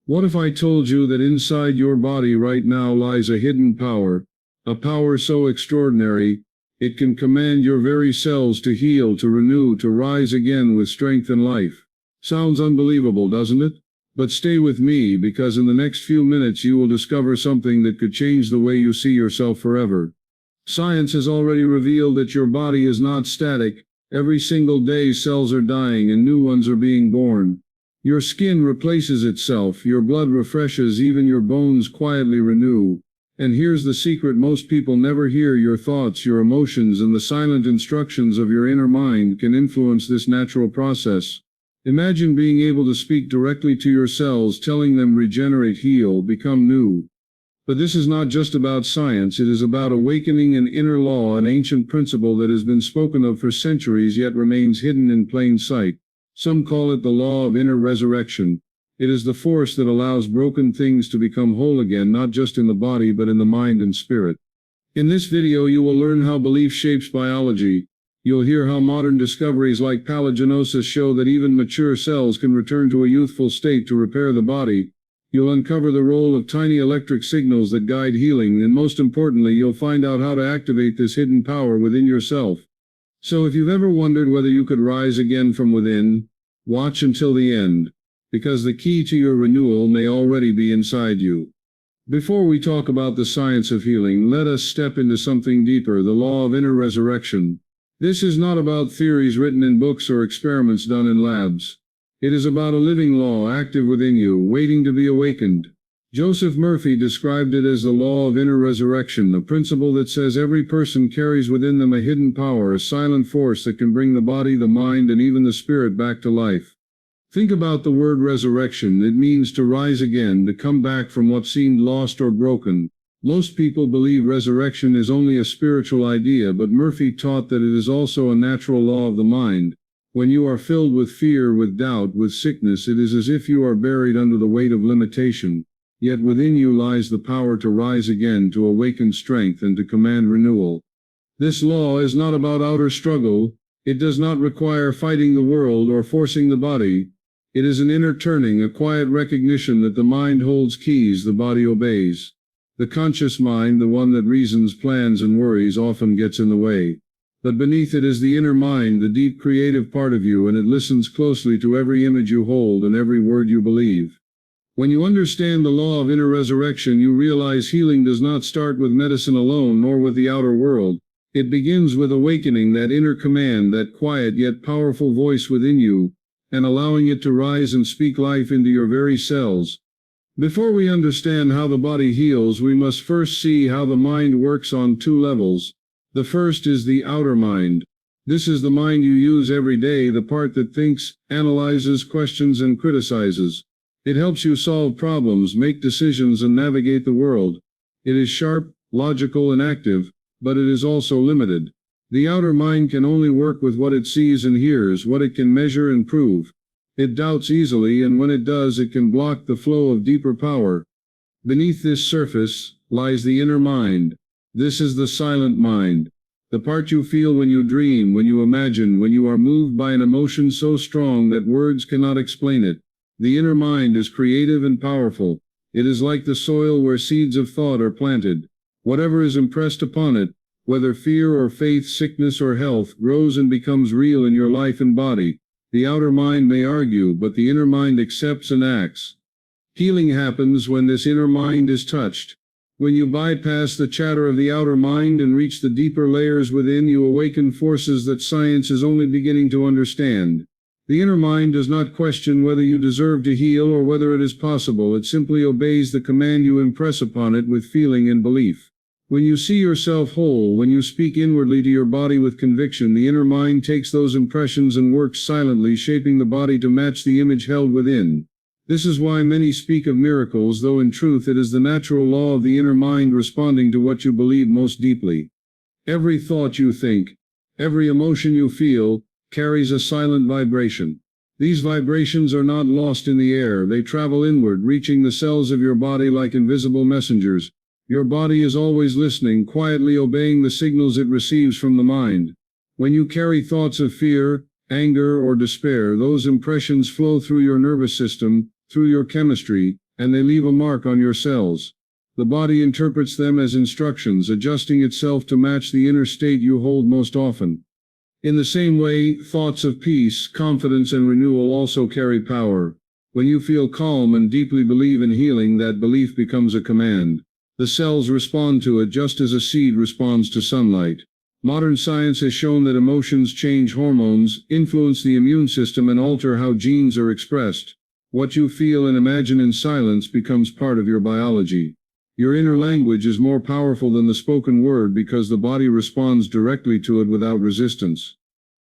What if I told you that inside your body right now lies a hidden power, a power so extraordinary, it can command your very cells to heal, to renew, to rise again with strength and life? Sounds unbelievable, doesn't it? But stay with me, because in the next few minutes you will discover something that could change the way you see yourself forever. Science has already revealed that your body is not static. Every single day cells are dying and new ones are being born. Your skin replaces itself, your blood refreshes, even your bones quietly renew. And here's the secret most people never hear: your thoughts, your emotions, and the silent instructions of your inner mind can influence this natural process. Imagine being able to speak directly to your cells, telling them regenerate, heal, become new. But this is not just about science, it is about awakening an inner law, an ancient principle that has been spoken of for centuries yet remains hidden in plain sight. Some call it the law of inner resurrection. It is the force that allows broken things to become whole again, not just in the body but in the mind and spirit. In this video you will learn how belief shapes biology. You'll hear how modern discoveries like palagenosis show that even mature cells can return to a youthful state to repair the body. You'll uncover the role of tiny electric signals that guide healing, and most importantly, you'll find out how to activate this hidden power within yourself. So if you've ever wondered whether you could rise again from within, watch until the end, because the key to your renewal may already be inside you. Before we talk about the science of healing, let us step into something deeper: the law of inner resurrection. This is not about theories written in books or experiments done in labs. It is about a living law active within you, waiting to be awakened. Joseph Murphy described it as the law of inner resurrection, a principle that says every person carries within them a hidden power, a silent force that can bring the body, the mind, and even the spirit back to life. Think about the word resurrection. It means to rise again, to come back from what seemed lost or broken. Most people believe resurrection is only a spiritual idea, but Murphy taught that it is also a natural law of the mind. When you are filled with fear, with doubt, with sickness, it is as if you are buried under the weight of limitation. Yet within you lies the power to rise again, to awaken strength, and to command renewal. This law is not about outer struggle. It does not require fighting the world or forcing the body. It is an inner turning, a quiet recognition that the mind holds keys, the body obeys. The conscious mind, the one that reasons, plans, and worries, often gets in the way. But beneath it is the inner mind, the deep creative part of you, and it listens closely to every image you hold and every word you believe. When you understand the law of inner resurrection, you realize healing does not start with medicine alone, nor with the outer world. It begins with awakening that inner command, that quiet yet powerful voice within you, and allowing it to rise and speak life into your very cells. Before we understand how the body heals, we must first see how the mind works on two levels. The first is the outer mind. This is the mind you use every day, the part that thinks, analyzes, questions, and criticizes. It helps you solve problems, make decisions, and navigate the world. It is sharp, logical, and active, but it is also limited. The outer mind can only work with what it sees and hears, what it can measure and prove. It doubts easily, and when it does, it can block the flow of deeper power. Beneath this surface lies the inner mind. This is the silent mind. The part you feel when you dream, when you imagine, when you are moved by an emotion so strong that words cannot explain it. The inner mind is creative and powerful. It is like the soil where seeds of thought are planted. Whatever is impressed upon it, whether fear or faith, sickness or health, grows and becomes real in your life and body. The outer mind may argue, but the inner mind accepts and acts. Healing happens when this inner mind is touched. When you bypass the chatter of the outer mind and reach the deeper layers within, you awaken forces that science is only beginning to understand. The inner mind does not question whether you deserve to heal or whether it is possible. It simply obeys the command you impress upon it with feeling and belief. When you see yourself whole, when you speak inwardly to your body with conviction, the inner mind takes those impressions and works silently, shaping the body to match the image held within. This is why many speak of miracles, though in truth it is the natural law of the inner mind responding to what you believe most deeply. Every thought you think, every emotion you feel, carries a silent vibration. These vibrations are not lost in the air, they travel inward, reaching the cells of your body like invisible messengers. Your body is always listening, quietly obeying the signals it receives from the mind. When you carry thoughts of fear, anger, or despair, those impressions flow through your nervous system, through your chemistry, and they leave a mark on your cells. The body interprets them as instructions, adjusting itself to match the inner state you hold most often. In the same way, thoughts of peace, confidence, and renewal also carry power. When you feel calm and deeply believe in healing, that belief becomes a command. The cells respond to it just as a seed responds to sunlight. Modern science has shown that emotions change hormones, influence the immune system, and alter how genes are expressed. What you feel and imagine in silence becomes part of your biology. Your inner language is more powerful than the spoken word because the body responds directly to it without resistance.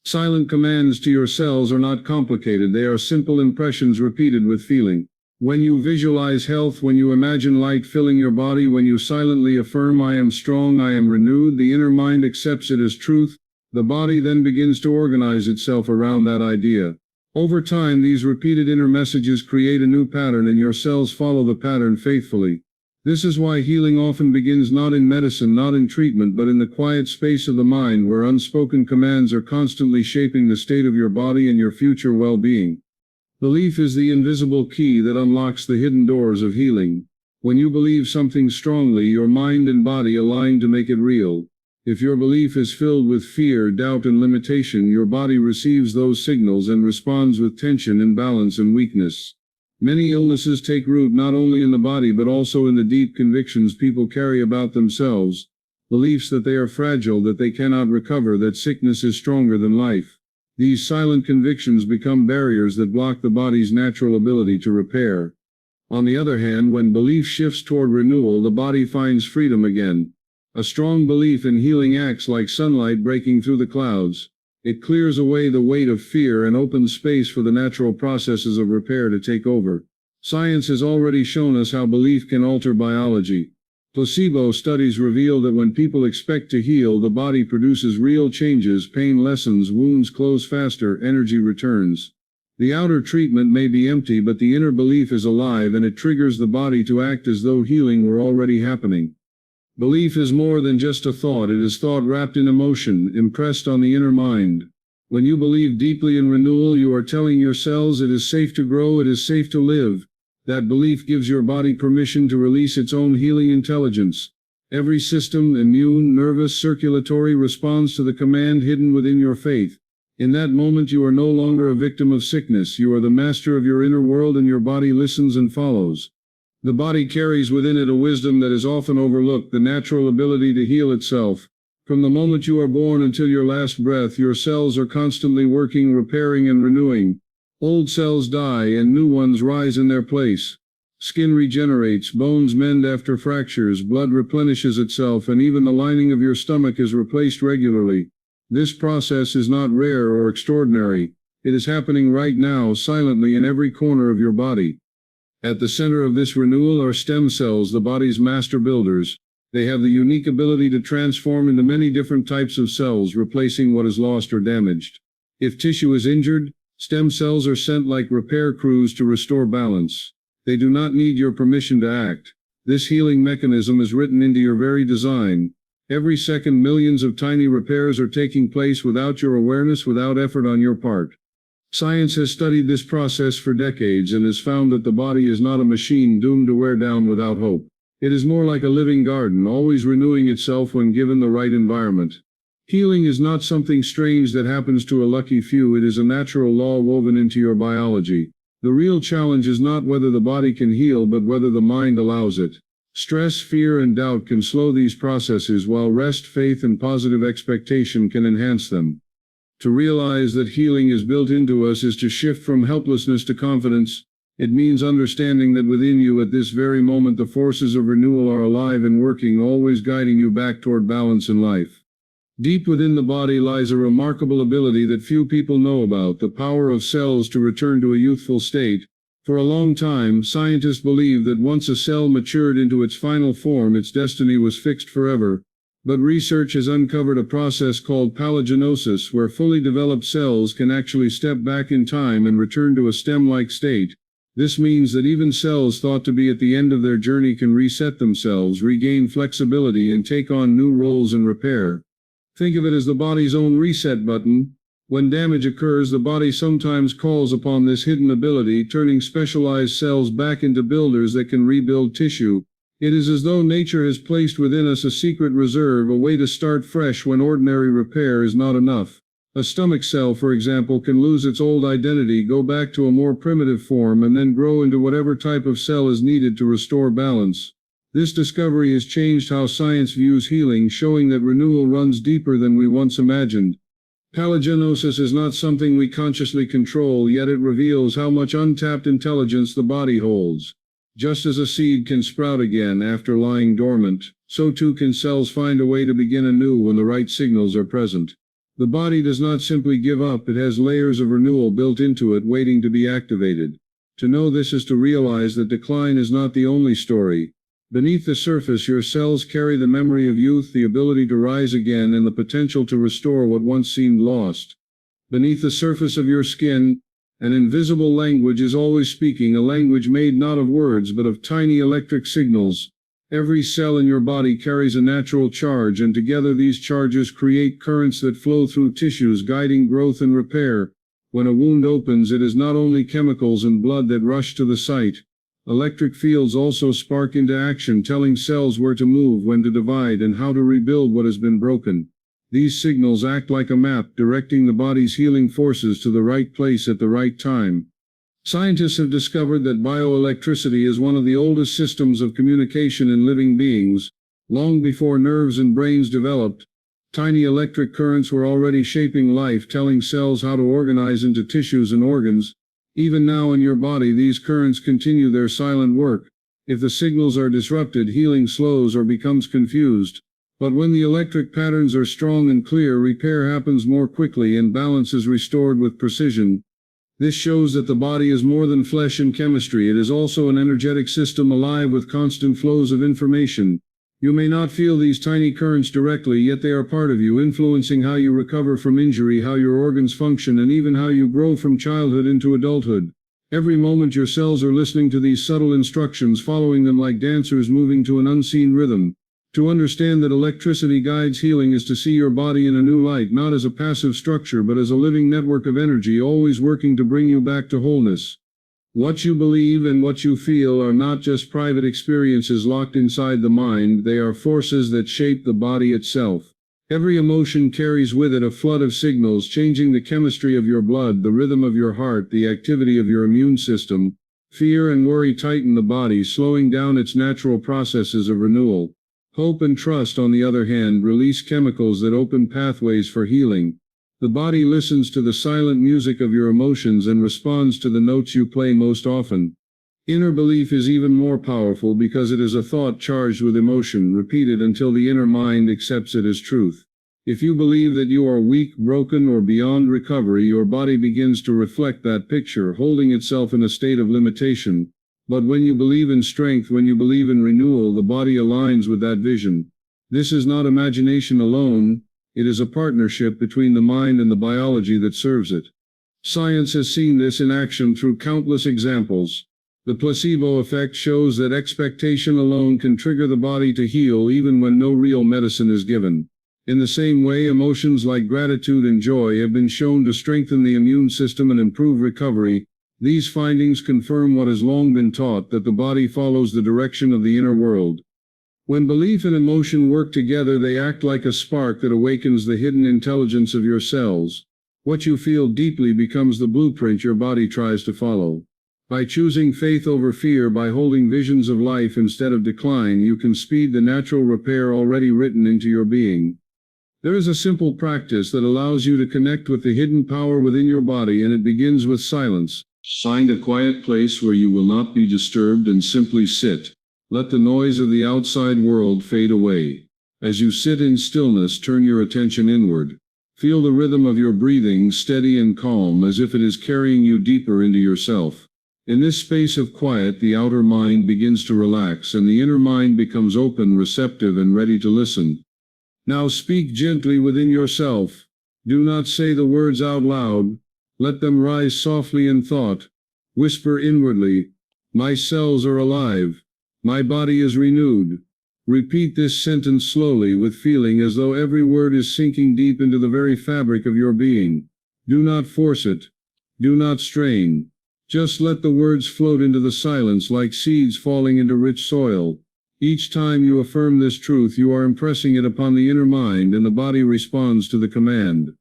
Silent commands to your cells are not complicated, they are simple impressions repeated with feeling. When you visualize health, when you imagine light filling your body, when you silently affirm, "I am strong, I am renewed," the inner mind accepts it as truth. The body then begins to organize itself around that idea. Over time, these repeated inner messages create a new pattern, and your cells follow the pattern faithfully. This is why healing often begins not in medicine, not in treatment, but in the quiet space of the mind where unspoken commands are constantly shaping the state of your body and your future well-being. Belief is the invisible key that unlocks the hidden doors of healing. When you believe something strongly, your mind and body align to make it real. If your belief is filled with fear, doubt, and limitation, your body receives those signals and responds with tension, imbalance, and weakness. Many illnesses take root not only in the body but also in the deep convictions people carry about themselves, beliefs that they are fragile, that they cannot recover, that sickness is stronger than life. These silent convictions become barriers that block the body's natural ability to repair. On the other hand, when belief shifts toward renewal, the body finds freedom again. A strong belief in healing acts like sunlight breaking through the clouds. It clears away the weight of fear and opens space for the natural processes of repair to take over. Science has already shown us how belief can alter biology. Placebo studies reveal that when people expect to heal, the body produces real changes, pain lessens, wounds close faster, energy returns. The outer treatment may be empty, but the inner belief is alive, and it triggers the body to act as though healing were already happening. Belief is more than just a thought, it is thought wrapped in emotion, impressed on the inner mind. When you believe deeply in renewal, you are telling your cells it is safe to grow, it is safe to live. That belief gives your body permission to release its own healing intelligence. Every system, immune, nervous, circulatory, responds to the command hidden within your faith. In that moment, you are no longer a victim of sickness, you are the master of your inner world, and your body listens and follows. The body carries within it a wisdom that is often overlooked, the natural ability to heal itself. From the moment you are born until your last breath, your cells are constantly working, repairing, and renewing. Old cells die and new ones rise in their place. Skin regenerates, bones mend after fractures, blood replenishes itself, and even the lining of your stomach is replaced regularly. This process is not rare or extraordinary. It is happening right now, silently, in every corner of your body. At the center of this renewal are stem cells, the body's master builders. They have the unique ability to transform into many different types of cells, replacing what is lost or damaged. If tissue is injured, stem cells are sent like repair crews to restore balance. They do not need your permission to act. This healing mechanism is written into your very design. Every second, millions of tiny repairs are taking place without your awareness, without effort on your part. Science has studied this process for decades and has found that the body is not a machine doomed to wear down without hope. It is more like a living garden, always renewing itself when given the right environment. Healing is not something strange that happens to a lucky few, it is a natural law woven into your biology. The real challenge is not whether the body can heal, but whether the mind allows it. Stress, fear, and doubt can slow these processes, while rest, faith, and positive expectation can enhance them. To realize that healing is built into us is to shift from helplessness to confidence. It means understanding that within you at this very moment the forces of renewal are alive and working, always guiding you back toward balance in life. Deep within the body lies a remarkable ability that few people know about, the power of cells to return to a youthful state. For a long time, scientists believed that once a cell matured into its final form, its destiny was fixed forever. But research has uncovered a process called palligenosis, where fully developed cells can actually step back in time and return to a stem-like state. This means that even cells thought to be at the end of their journey can reset themselves, regain flexibility, and take on new roles in repair. Think of it as the body's own reset button. When damage occurs, the body sometimes calls upon this hidden ability, turning specialized cells back into builders that can rebuild tissue. It is as though nature has placed within us a secret reserve, a way to start fresh when ordinary repair is not enough. A stomach cell, for example, can lose its old identity, go back to a more primitive form, and then grow into whatever type of cell is needed to restore balance. This discovery has changed how science views healing, showing that renewal runs deeper than we once imagined. Palagenosis is not something we consciously control, yet it reveals how much untapped intelligence the body holds. Just as a seed can sprout again after lying dormant, so too can cells find a way to begin anew when the right signals are present. The body does not simply give up, it has layers of renewal built into it waiting to be activated. To know this is to realize that decline is not the only story. Beneath the surface, your cells carry the memory of youth, the ability to rise again, and the potential to restore what once seemed lost. Beneath the surface of your skin, an invisible language is always speaking, a language made not of words but of tiny electric signals. Every cell in your body carries a natural charge, and together these charges create currents that flow through tissues, guiding growth and repair. When a wound opens, it is not only chemicals and blood that rush to the site. Electric fields also spark into action, telling cells where to move, when to divide, and how to rebuild what has been broken. These signals act like a map, directing the body's healing forces to the right place at the right time. Scientists have discovered that bioelectricity is one of the oldest systems of communication in living beings. Long before nerves and brains developed, tiny electric currents were already shaping life, telling cells how to organize into tissues and organs. Even now in your body, these currents continue their silent work. If the signals are disrupted, healing slows or becomes confused. But when the electric patterns are strong and clear, repair happens more quickly and balance is restored with precision. This shows that the body is more than flesh and chemistry. It is also an energetic system, alive with constant flows of information. You may not feel these tiny currents directly, yet they are part of you, influencing how you recover from injury, how your organs function, and even how you grow from childhood into adulthood. Every moment your cells are listening to these subtle instructions, following them like dancers moving to an unseen rhythm. To understand that electricity guides healing is to see your body in a new light, not as a passive structure but as a living network of energy, always working to bring you back to wholeness. What you believe and what you feel are not just private experiences locked inside the mind, they are forces that shape the body itself. Every emotion carries with it a flood of signals, changing the chemistry of your blood, the rhythm of your heart, the activity of your immune system. Fear and worry tighten the body, slowing down its natural processes of renewal. Hope and trust, on the other hand, release chemicals that open pathways for healing. The body listens to the silent music of your emotions and responds to the notes you play most often. Inner belief is even more powerful because it is a thought charged with emotion, repeated until the inner mind accepts it as truth. If you believe that you are weak, broken, or beyond recovery, your body begins to reflect that picture, holding itself in a state of limitation. But when you believe in strength, when you believe in renewal, the body aligns with that vision. This is not imagination alone, it is a partnership between the mind and the biology that serves it. Science has seen this in action through countless examples. The placebo effect shows that expectation alone can trigger the body to heal even when no real medicine is given. In the same way, emotions like gratitude and joy have been shown to strengthen the immune system and improve recovery. These findings confirm what has long been taught, that the body follows the direction of the inner world. When belief and emotion work together, they act like a spark that awakens the hidden intelligence of your cells. What you feel deeply becomes the blueprint your body tries to follow. By choosing faith over fear, by holding visions of life instead of decline, you can speed the natural repair already written into your being. There is a simple practice that allows you to connect with the hidden power within your body, and it begins with silence. Find a quiet place where you will not be disturbed and simply sit. Let the noise of the outside world fade away. As you sit in stillness, turn your attention inward. Feel the rhythm of your breathing, steady and calm, as if it is carrying you deeper into yourself. In this space of quiet, the outer mind begins to relax, and the inner mind becomes open, receptive, and ready to listen. Now speak gently within yourself. Do not say the words out loud. Let them rise softly in thought. Whisper inwardly, "My cells are alive. My body is renewed." Repeat this sentence slowly with feeling, as though every word is sinking deep into the very fabric of your being. Do not force it. Do not strain. Just let the words float into the silence like seeds falling into rich soil. Each time you affirm this truth, you are impressing it upon the inner mind, and the body responds to the command.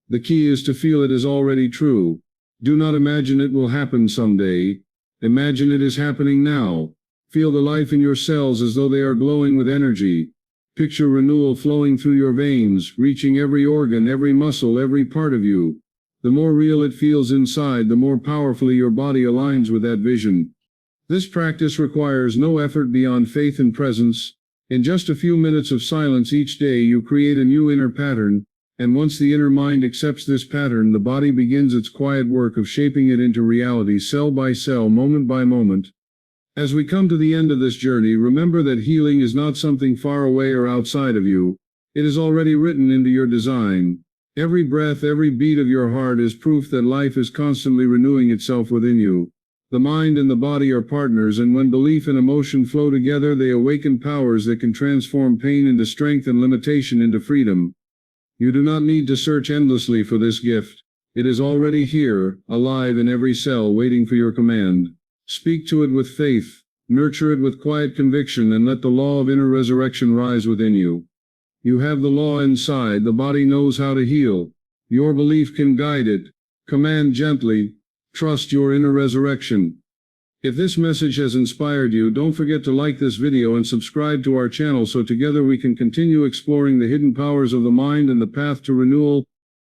The key is to feel it is already true. Do not imagine it will happen someday. Imagine it is happening now. Feel the life in your cells as though they are glowing with energy. Picture renewal flowing through your veins, reaching every organ, every muscle, every part of you. The more real it feels inside, the more powerfully your body aligns with that vision. This practice requires no effort beyond faith and presence. In just a few minutes of silence each day, you create a new inner pattern, and once the inner mind accepts this pattern, the body begins its quiet work of shaping it into reality cell by cell, moment by moment. As we come to the end of this journey, remember that healing is not something far away or outside of you. It is already written into your design. Every breath, every beat of your heart is proof that life is constantly renewing itself within you. The mind and the body are partners, and when belief and emotion flow together, they awaken powers that can transform pain into strength and limitation into freedom. You do not need to search endlessly for this gift. It is already here, alive in every cell, waiting for your command. Speak to it with faith, nurture it with quiet conviction, and let the law of inner resurrection rise within you. You have the law inside. The body knows how to heal. Your belief can guide it. Command gently. Trust your inner resurrection. If this message has inspired you, don't forget to like this video and subscribe to our channel so together we can continue exploring the hidden powers of the mind and the path to renewal.